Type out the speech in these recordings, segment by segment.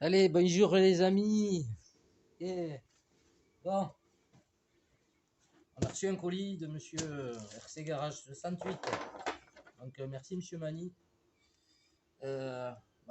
Allez, bonjour les amis. Et bon, on a reçu un colis de monsieur RC Garage 68. Donc merci monsieur Mani.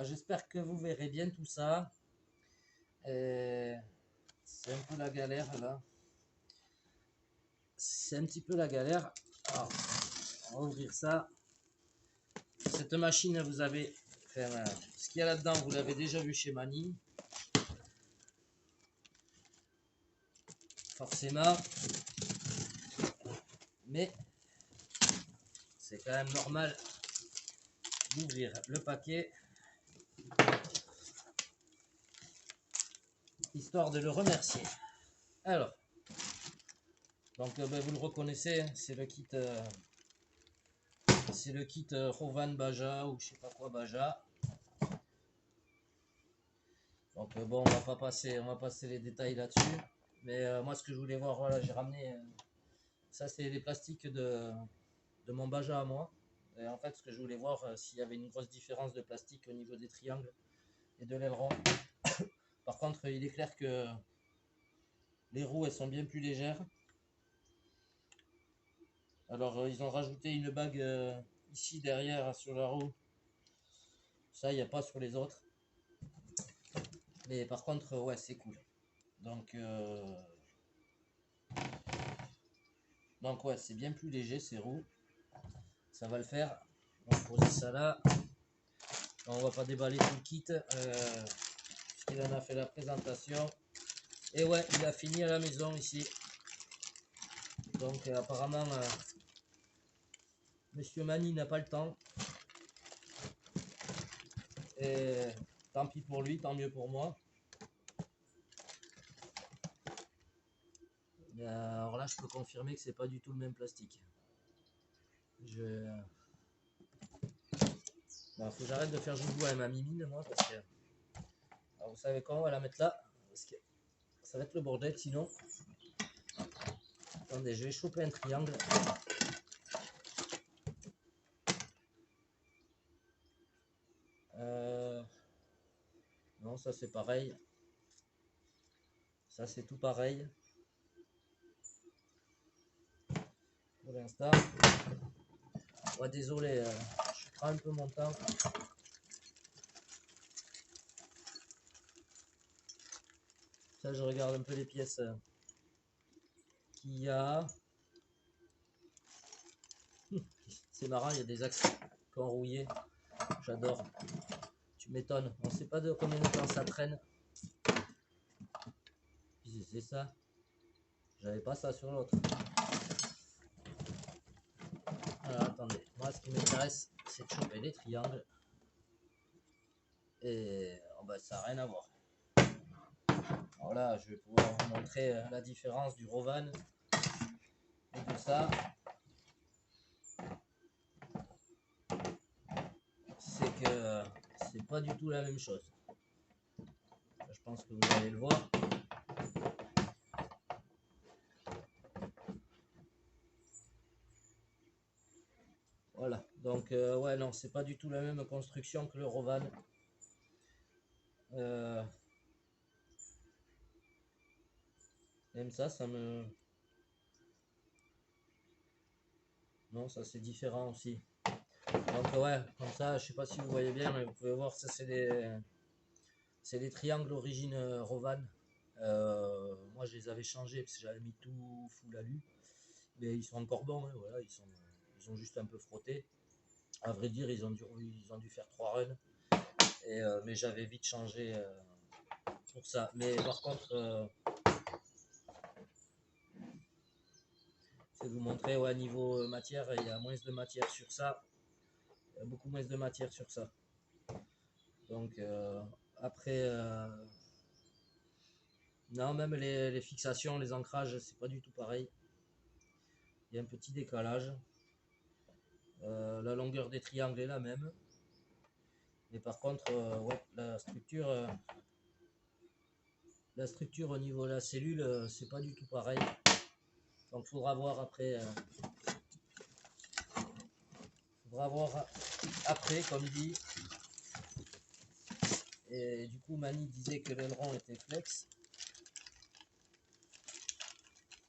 J'espère que vous verrez bien tout ça. C'est un peu la galère là. C'est un petit peu la galère. Alors, on va ouvrir ça. Cette machine, vous avez... ce qu'il y a là-dedans, vous l'avez déjà vu chez Mani. Forcément. Mais c'est quand même normal d'ouvrir le paquet. Histoire de le remercier. Alors, donc vous le reconnaissez, c'est le kit Rovan Baja ou je sais pas quoi Baja. Donc bon, on va passer les détails là-dessus. Mais moi ce que je voulais voir, voilà, j'ai ramené ça, c'est les plastiques de mon Baja à moi. Et en fait ce que je voulais voir, s'il y avait une grosse différence de plastique au niveau des triangles et de l'aileron. Par contre il est clair que les roues elles sont bien plus légères. Alors ils ont rajouté une bague ici derrière sur la roue. Ça il n'y a pas sur les autres. Mais par contre ouais c'est cool. Donc ouais c'est bien plus léger ces roues. Ça va le faire. On va poser ça là. On va pas déballer tout le kit. Il en a fait la présentation. Et ouais il a fini à la maison ici. Donc apparemment monsieur Mani n'a pas le temps. Et tant pis pour lui, tant mieux pour moi. Alors là, je peux confirmer que c'est pas du tout le même plastique. Faut que j'arrête de faire joujou à ma mimine, moi, parce que... Alors, vous savez quoi, on va la mettre là, parce que ça va être le bordel, sinon... Attendez, je vais choper un triangle. Non, ça c'est pareil. Ça c'est tout pareil. Pour l'instant. Ouais, désolé, je prends un peu mon temps. Ça, je regarde un peu les pièces qu'il y a. C'est marrant, il y a des axes enrouillés. J'adore. Tu m'étonnes. On ne sait pas de combien de temps ça traîne. C'est ça. J'avais pas ça sur l'autre. Alors attendez. Moi, ce qui m'intéresse, c'est de choper les triangles. Et ça n'a rien à voir. Alors là, je vais pouvoir vous montrer la différence du Rovan et de ça. C'est que c'est pas du tout la même chose. Je pense que vous allez le voir. Voilà, donc ouais, non, c'est pas du tout la même construction que le Rovan. Même ça me... Non, ça c'est différent aussi. Donc ouais, comme ça, je sais pas si vous voyez bien, mais vous pouvez voir, ça c'est des triangles origine Rovan. Moi je les avais changés parce que j'avais mis tout full alu. Mais ils sont encore bons, hein, voilà, ils ont juste un peu frotté. À vrai dire, ils ont dû faire 3 runs. Mais j'avais vite changé pour ça. Mais par contre, je vais vous montrer, ouais, niveau matière, il y a moins de matière sur ça. Il y a beaucoup moins de matière sur ça. Donc après, non, même les fixations, les ancrages, c'est pas du tout pareil. Il y a un petit décalage. La longueur des triangles est la même. Mais par contre, ouais, la structure au niveau de la cellule, c'est pas du tout pareil. Donc faudra voir après. Faudra voir après, comme dit. Et du coup, Mani disait que l'aileron était flex.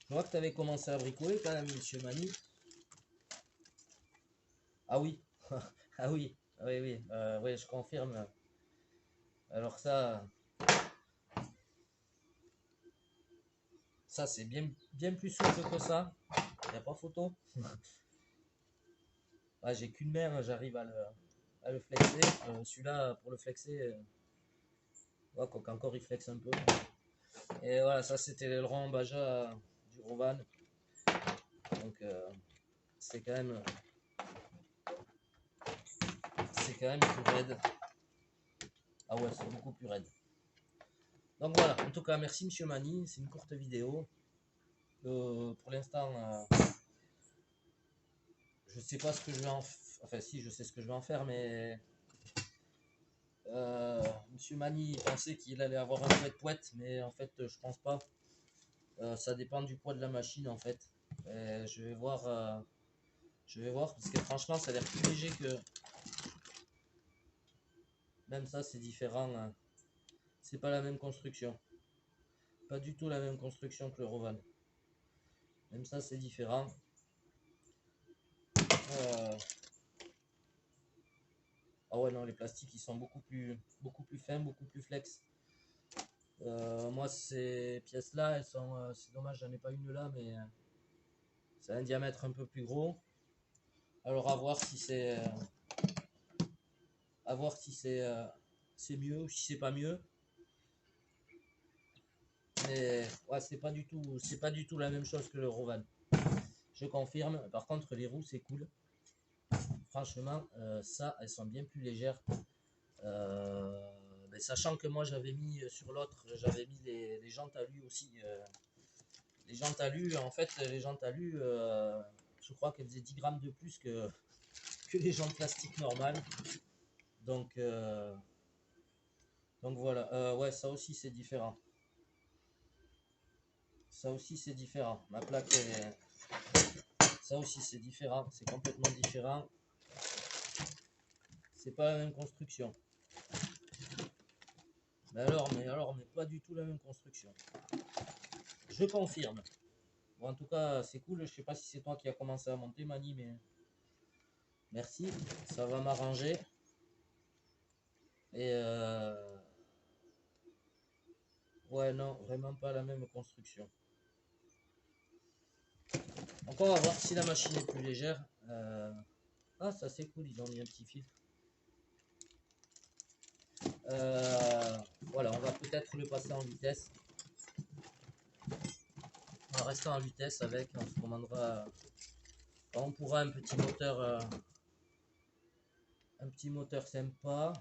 Je vois que tu avais commencé à bricoler quand même, monsieur Mani. Ah oui, ah oui, oui, oui, oui, je confirme. Alors ça c'est bien plus souple que ça. Il n'y a pas photo. Ah, j'ai qu'une main, j'arrive à le flexer. Celui-là, pour le flexer, encore il flexe un peu. Et voilà, ça c'était l'aileron Baja du Rovan. Donc c'est quand même plus raide. Ah ouais, c'est beaucoup plus raide. Donc voilà, en tout cas, merci Monsieur Mani, c'est une courte vidéo. Pour l'instant, je sais pas ce que je vais en faire. Enfin, si, je sais ce que je vais en faire, mais Monsieur Mani pensait qu'il allait avoir un poète-poète, mais en fait, je pense pas. Ça dépend du poids de la machine, en fait. Je vais voir. Parce que franchement, ça a l'air plus léger que. Même ça, c'est différent. C'est pas la même construction. Pas du tout la même construction que le Rovan. Même ça, c'est différent. Ah ouais, non, les plastiques, ils sont beaucoup plus fins, beaucoup plus flex. Moi, ces pièces-là, elles sont. C'est dommage, j'en ai pas une là, mais c'est un diamètre un peu plus gros. Alors, à voir si c'est mieux ou si c'est pas mieux. Mais ouais, c'est pas du tout la même chose que le Rovan. Je confirme. Par contre, les roues, c'est cool. Franchement, ça, elles sont bien plus légères. Mais sachant que moi, j'avais mis sur l'autre, j'avais mis les jantes alu aussi. Les jantes alu, en fait, les jantes alu, je crois qu'elles faisaient 10 grammes de plus que les jantes plastiques normales. Donc voilà. Ouais, ça aussi, c'est différent. Ça aussi, c'est différent. Ma plaque, ça aussi, c'est différent. C'est complètement différent. C'est pas la même construction. Mais pas du tout la même construction. Je confirme. Bon, en tout cas, c'est cool. Je sais pas si c'est toi qui as commencé à monter, Mani, mais merci. Ça va m'arranger. Et ouais, non, vraiment pas la même construction. Donc, on va voir si la machine est plus légère. Ah, ça c'est cool, ils ont mis un petit filtre. Voilà, on va peut-être le passer en vitesse. On va rester en vitesse avec, on se commandera. On pourra un petit moteur sympa.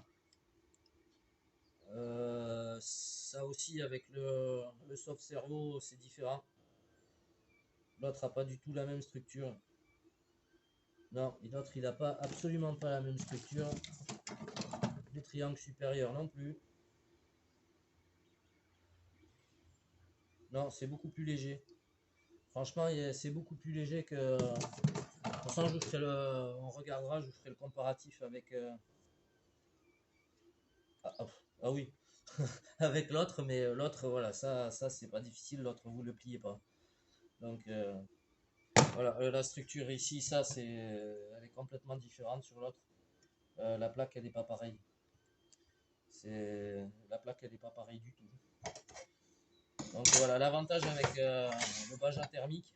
Ça aussi avec le soft servo c'est différent. L'autre a pas du tout la même structure. Non, l'autre il a pas absolument pas la même structure. Les triangles supérieurs non plus. Non, c'est beaucoup plus léger. Franchement, c'est beaucoup plus léger que. De toute façon, on regardera, je vous ferai le comparatif avec. Ah oui, avec l'autre, mais l'autre, voilà, ça c'est pas difficile, l'autre vous le pliez pas. Donc voilà, la structure ici, elle est complètement différente sur l'autre. La plaque, elle n'est pas pareille. La plaque, elle n'est pas pareille du tout. Donc voilà, l'avantage avec le Baja thermique,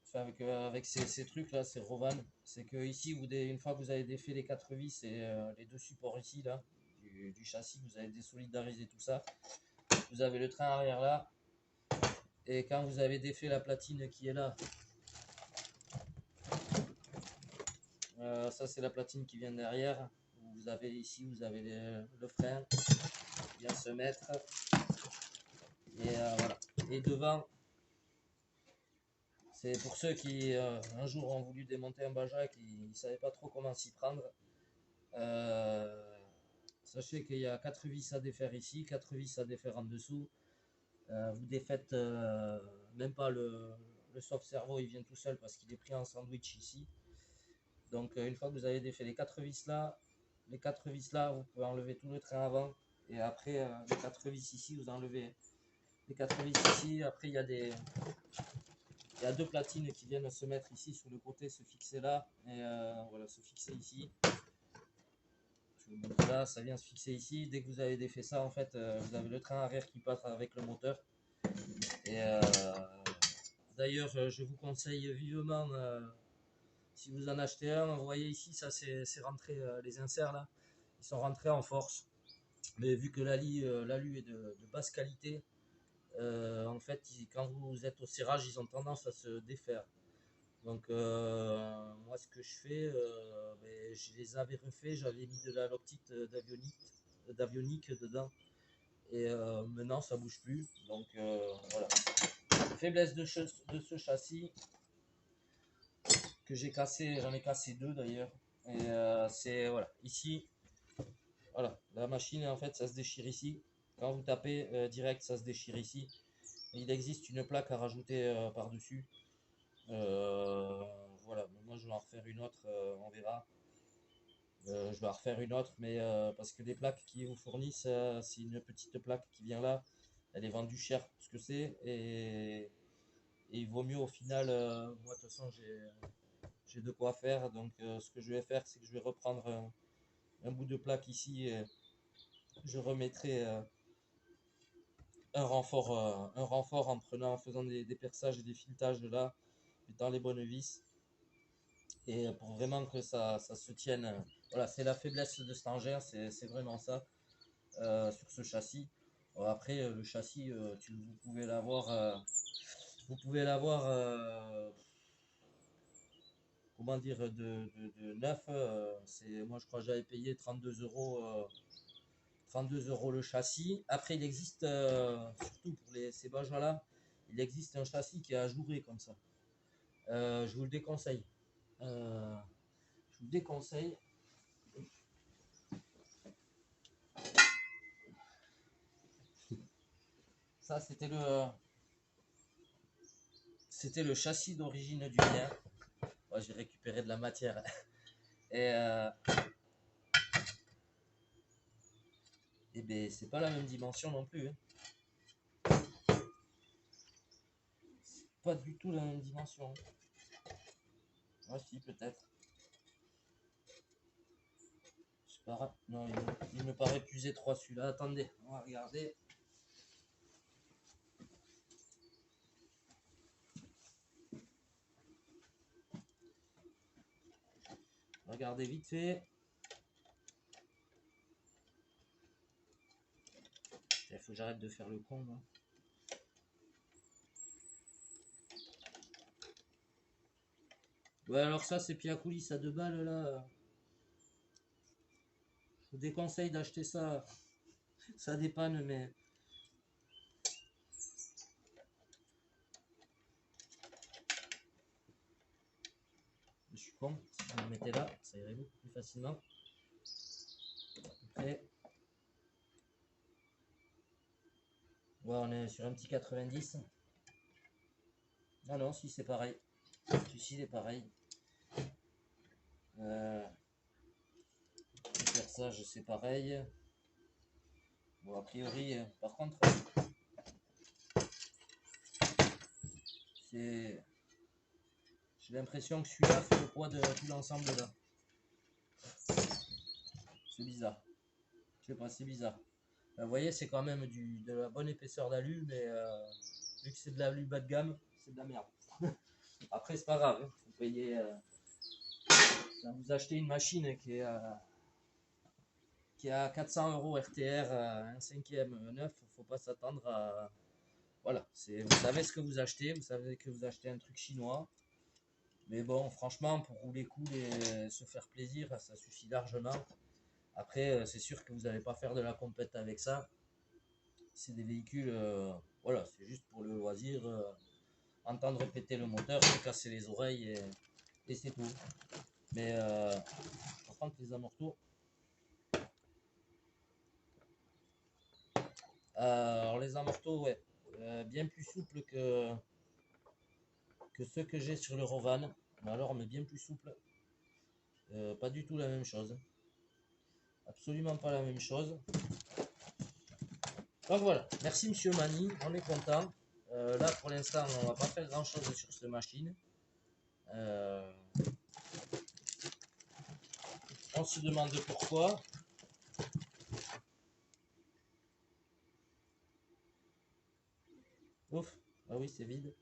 enfin avec ces trucs là, ces Rovan, c'est que ici, une fois que vous avez défait les 4 vis et les deux supports ici là, du châssis, vous avez désolidarisé tout ça. Vous avez le train arrière là, et quand vous avez défait la platine qui est là, Ça c'est la platine qui vient derrière. Vous avez ici, vous avez le frein qui vient se mettre. Et voilà. Et devant, c'est pour ceux qui un jour ont voulu démonter un Baja et qui ne savaient pas trop comment s'y prendre. Sachez qu'il y a 4 vis à défaire ici, 4 vis à défaire en dessous. Vous défaites même pas le soft servo, il vient tout seul parce qu'il est pris en sandwich ici. Donc une fois que vous avez défait les 4 vis là, vous pouvez enlever tout le train avant. Et après les 4 vis ici, vous enlevez les 4 vis ici. Après il y a deux platines qui viennent se mettre ici sur le côté, se fixer là. Et voilà, se fixer ici. Donc là, ça vient se fixer ici. Dès que vous avez défait ça, en fait, vous avez le train arrière qui passe avec le moteur. Et d'ailleurs, je vous conseille vivement, si vous en achetez un, vous voyez ici, ça c'est rentré, les inserts là, ils sont rentrés en force. Mais vu que l'alu est de basse qualité, en fait, quand vous êtes au serrage, ils ont tendance à se défaire. Donc moi ce que je fais, ben, je les avais refaits, j'avais mis de la loctite d'avionique dedans et maintenant ça bouge plus. Donc voilà. Faiblesse de ce châssis que j'ai cassé, j'en ai cassé deux d'ailleurs. Et c'est voilà, ici, voilà, la machine en fait ça se déchire ici. Quand vous tapez direct, ça se déchire ici. Et il existe une plaque à rajouter par-dessus. Voilà, moi je vais en refaire une autre, on verra. Je vais en refaire une autre, mais parce que les plaques qui vous fournissent, c'est une petite plaque qui vient là. Elle est vendue cher ce que c'est. Et il vaut mieux au final, moi de toute façon j'ai de quoi faire. Donc ce que je vais faire, c'est que je vais reprendre un bout de plaque ici. Et je remettrai un renfort en faisant des perçages et des filetages là, dans les bonnes vis. Et pour vraiment que ça se tienne, voilà, c'est la faiblesse de cet engin, c'est vraiment ça sur ce châssis. Après, le châssis, vous pouvez l'avoir, comment dire, de neuf. Moi, je crois que j'avais payé 32 euros, 32 euros le châssis. Après, il existe, surtout pour ces Baja-là, il existe un châssis qui est ajouré comme ça. Je vous le déconseille. Je vous le déconseille. Ça, c'était le châssis d'origine du mien. Ouais, j'ai récupéré de la matière. Et ben, c'est pas la même dimension non plus. Hein. C'est pas du tout la même dimension. Ah si, peut-être. Non, il me paraît plus étroit celui-là. Attendez, on va regarder. Regardez vite fait. Il faut que j'arrête de faire le con. Là. Ouais, alors ça, c'est pied à coulisses à 2 balles là. Je vous déconseille d'acheter ça. Ça dépanne, mais. Je suis con. Si vous le mettez là, ça irait beaucoup plus facilement. Après. Ouais, on est sur un petit 90. Ah non, si c'est pareil. Celui-ci il est pareil. Le perçage c'est pareil. Bon, a priori, par contre, j'ai l'impression que celui-là fait le poids de tout l'ensemble là. C'est bizarre. Je sais pas, c'est bizarre. Vous voyez, c'est quand même de la bonne épaisseur d'alu, mais vu que c'est de l'alu bas de gamme, c'est de la merde. Après, c'est pas grave. Hein. Vous payez. Quand vous achetez une machine qui est à 400 euros RTR, un cinquième neuf, faut pas s'attendre à. Voilà, vous savez ce que vous achetez, vous savez que vous achetez un truc chinois. Mais bon, franchement, pour rouler cool et se faire plaisir, ça suffit largement. Après, c'est sûr que vous n'allez pas faire de la compète avec ça. C'est des véhicules, voilà, c'est juste pour le loisir. Entendre péter le moteur, se casser les oreilles et c'est tout. Mais par contre, les amortos, alors les amortos, ouais, bien plus souples que ceux que j'ai sur le Rovan. Mais alors, mais bien plus souples. Pas du tout la même chose. Absolument pas la même chose. Donc voilà, merci Monsieur Mani, on est content. Là pour l'instant on va pas faire grand chose sur cette machine. Euh, on se demande pourquoi. Ouf, ah oui c'est vide.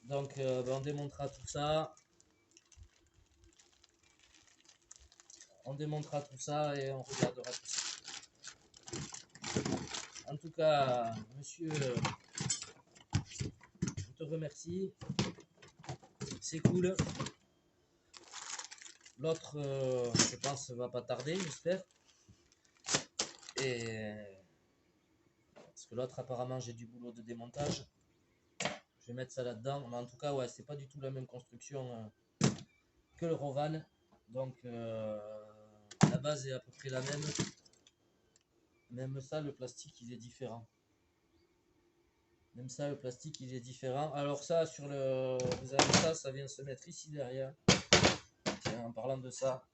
Donc ben, on démontera tout ça. On démontera tout ça et on regardera tout ça. En tout cas, monsieur, je te remercie. C'est cool. L'autre, je pense, va pas tarder, j'espère. Et parce que l'autre, apparemment, j'ai du boulot de démontage. Je vais mettre ça là-dedans. Mais en tout cas, ouais, c'est pas du tout la même construction que le Rovan. Donc, la base est à peu près la même. Même ça, le plastique, il est différent. Même ça, le plastique, il est différent. Alors ça, sur le... Vous avez ça, ça vient se mettre ici derrière. Tiens, en parlant de ça,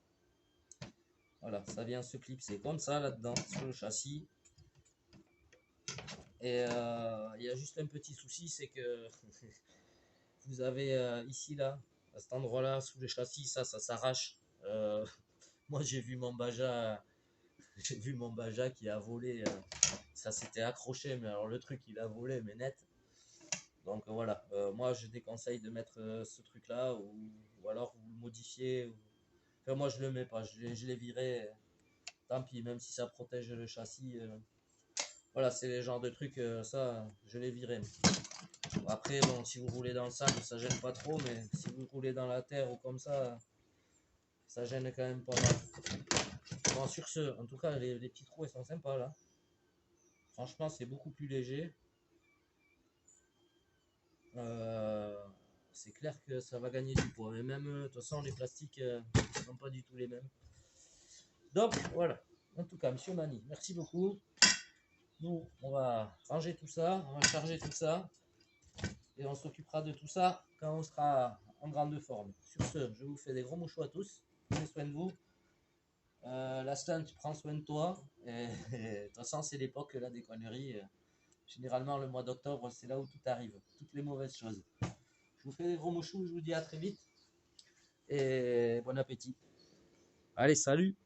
voilà, ça vient se clipser comme ça là-dedans, sur le châssis. Et il y a juste un petit souci, c'est que vous avez ici, là, à cet endroit-là, sous le châssis, ça s'arrache. Moi, j'ai vu mon Baja qui a volé. Ça s'était accroché, mais alors le truc, il a volé, mais net. Donc voilà, moi, je déconseille de mettre ce truc-là, ou alors vous le modifiez. Enfin, moi, je le mets pas, je l'ai viré. Tant pis, même si ça protège le châssis. Voilà, c'est les genres de trucs, ça, je l'ai viré. Après, bon, si vous roulez dans le sable, ça gêne pas trop, mais si vous roulez dans la terre ou comme ça gêne quand même pas mal. Bon, sur ce, en tout cas, les petits trous, ils sont sympas là. Franchement, c'est beaucoup plus léger. Euh, c'est clair que ça va gagner du poids. Mais même, de toute façon, les plastiques ne sont pas du tout les mêmes. Donc, voilà. En tout cas, monsieur Mani, merci beaucoup. Nous, on va ranger tout ça, on va charger tout ça. Et on s'occupera de tout ça quand on sera en grande forme. Sur ce, je vous fais des gros mouchoirs à tous. Prenez soin de vous. La Stan, tu prends soin de toi. Et de toute façon, c'est l'époque là des conneries. Généralement, le mois d'octobre, c'est là où tout arrive. Toutes les mauvaises choses. Je vous fais des gros mouchous. Je vous dis à très vite. Et bon appétit. Allez, salut!